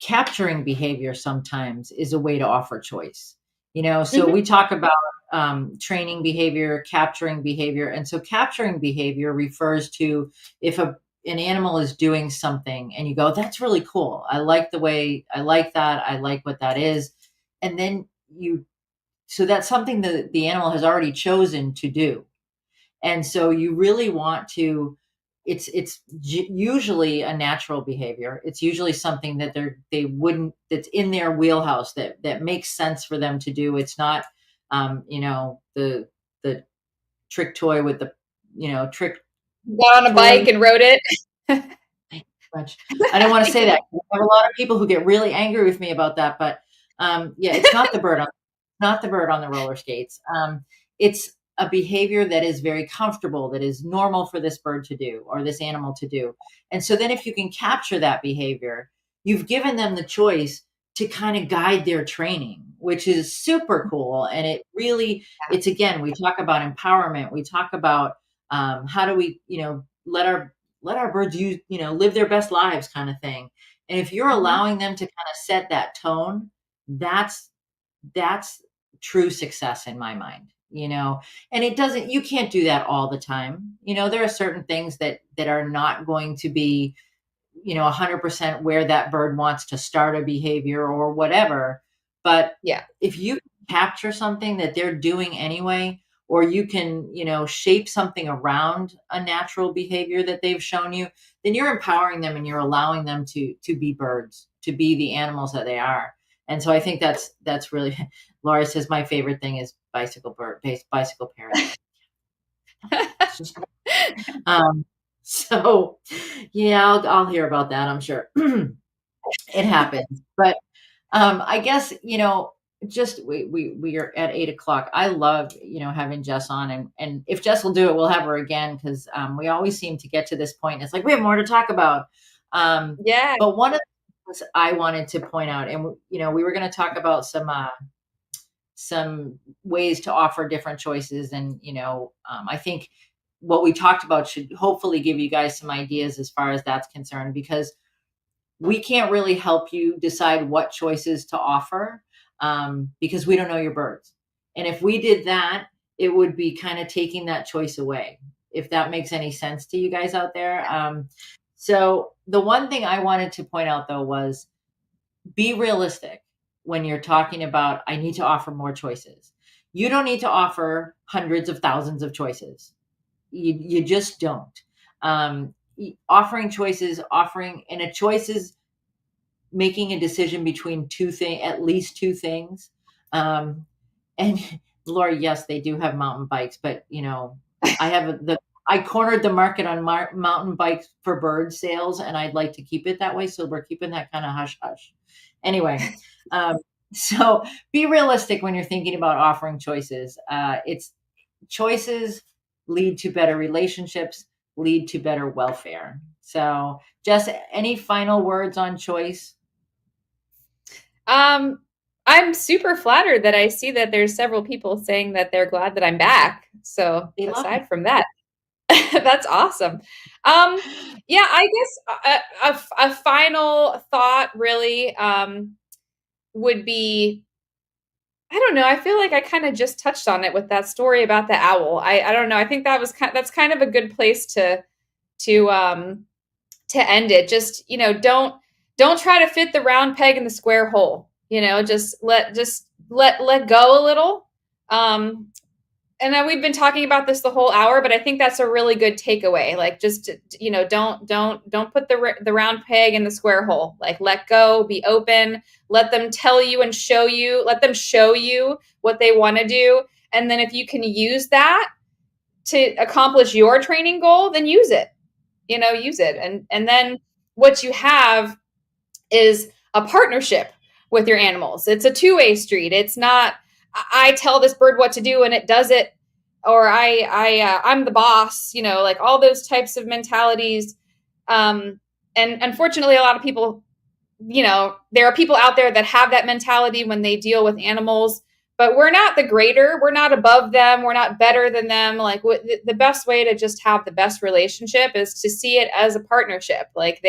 S1: capturing behavior sometimes is a way to offer choice. So we talk about training behavior, capturing behavior. And so capturing behavior refers to if an animal is doing something and you go, that's really cool. I like that. I like what that is. And then so that's something that the animal has already chosen to do. And so you really want to, it's usually a natural behavior. It's usually something that that's in their wheelhouse, that makes sense for them to do. It's not, the trick toy with the, trick.
S2: Got on a bike and rode it.
S1: Much. I don't want to say that. I have a lot of people who get really angry with me about that, but it's not the bird on the roller skates. It's a behavior that is very comfortable, that is normal for this bird to do or this animal to do. And so then if you can capture that behavior, you've given them the choice to kind of guide their training, which is super cool. And it really, it's, again, we talk about empowerment. We talk about how do we, let our birds live their best lives, kind of thing. And if you're allowing them to kind of set that tone, that's true success in my mind, and you can't do that all the time. There are certain things that are not going to be, 100% where that bird wants to start a behavior or whatever. But if you capture something that they're doing anyway, or you can, shape something around a natural behavior that they've shown you, then you're empowering them and you're allowing them to be birds, to be the animals that they are. And so I think that's really, Laura says my favorite thing is bicycle parrot. So yeah, I'll hear about that, I'm sure. It happens. But I guess, just we are at 8:00. I love, having Jess on, and if Jess will do it, we'll have her again, because we always seem to get to this point and it's like we have more to talk about. But one of the things I wanted to point out, and we were going to talk about some ways to offer different choices, and I think what we talked about should hopefully give you guys some ideas as far as that's concerned, because we can't really help you decide what choices to offer, because we don't know your birds. And if we did that, it would be kind of taking that choice away, if that makes any sense to you guys out there. So the one thing I wanted to point out though was be realistic when you're talking about, I need to offer more choices. You don't need to offer hundreds of thousands of choices. You just don't. Offering choices, offering, and a choice is making a decision between at least two things. Um, and Laura, yes, they do have mountain bikes, but I cornered the market on mountain bikes for bird sales, and I'd like to keep it that way. So we're keeping that kind of hush hush. Anyway, um, so be realistic when you're thinking about offering choices. It's choices lead to better relationships, lead to better welfare. So, Jess, any final words on choice?
S2: Um, I'm super flattered that I see that there's several people saying that they're glad that I'm back. So
S1: They love
S2: aside from that, that's awesome. Um, yeah, I guess a final thought really would be, I don't know. I feel like I kind of just touched on it with that story about the owl. I don't know. I think that's kind of a good place to to end it. Just, don't try to fit the round peg in the square hole. Just let go a little. Um, and we've been talking about this the whole hour, but I think that's a really good takeaway. Like, just, don't put the round peg in the square hole. Like, let go, be open, let them tell you and show you, let them show you what they want to do. And then if you can use that to accomplish your training goal, then use it. Use it. And then what you have is a partnership with your animals. It's a two-way street. It's not, I tell this bird what to do and it does it, or I'm the boss. Like all those types of mentalities. And unfortunately, a lot of people, there are people out there that have that mentality when they deal with animals. But we're not the greater. We're not above them. We're not better than them. Like, the best way to just have the best relationship is to see it as a partnership. Like,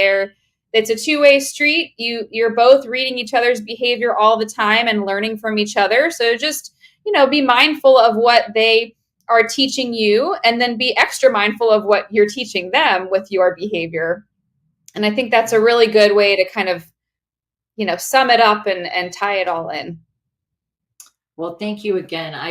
S2: it's a two-way street. You're both reading each other's behavior all the time and learning from each other. So just, be mindful of what they are teaching you, and then be extra mindful of what you're teaching them with your behavior. And I think that's a really good way to kind of, sum it up and tie it all in.
S1: Well, thank you again. I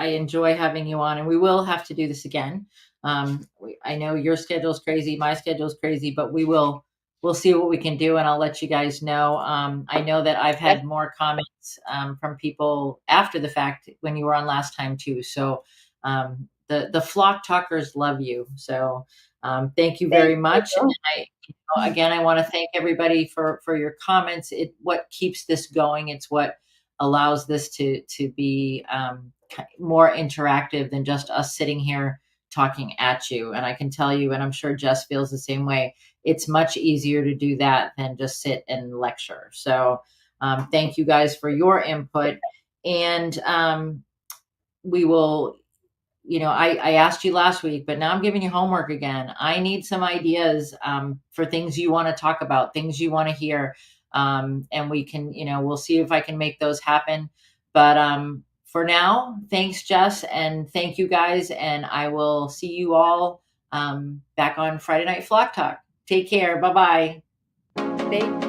S1: enjoy having you on, and we will have to do this again. I know your schedule's crazy, my schedule's crazy, but we'll see what we can do, and I'll let you guys know. I know that I've
S2: Yes.
S1: had more comments from people after the fact when you were on last time too. So the flock talkers love you. So thank you
S2: Thank
S1: very much. And
S2: you.
S1: again, I want to thank everybody for your comments. What keeps this going. It's what allows this to be more interactive than just us sitting here talking at you. And I can tell you, and I'm sure Jess feels the same way, it's much easier to do that than just sit and lecture. So thank you guys for your input. And we will, I asked you last week, but now I'm giving you homework again. I need some ideas for things you want to talk about, things you want to hear. And we can, we'll see if I can make those happen. But for now, thanks, Jess. And thank you guys. And I will see you all back on Friday Night Flock Talk. Take care. Bye bye.
S2: Thank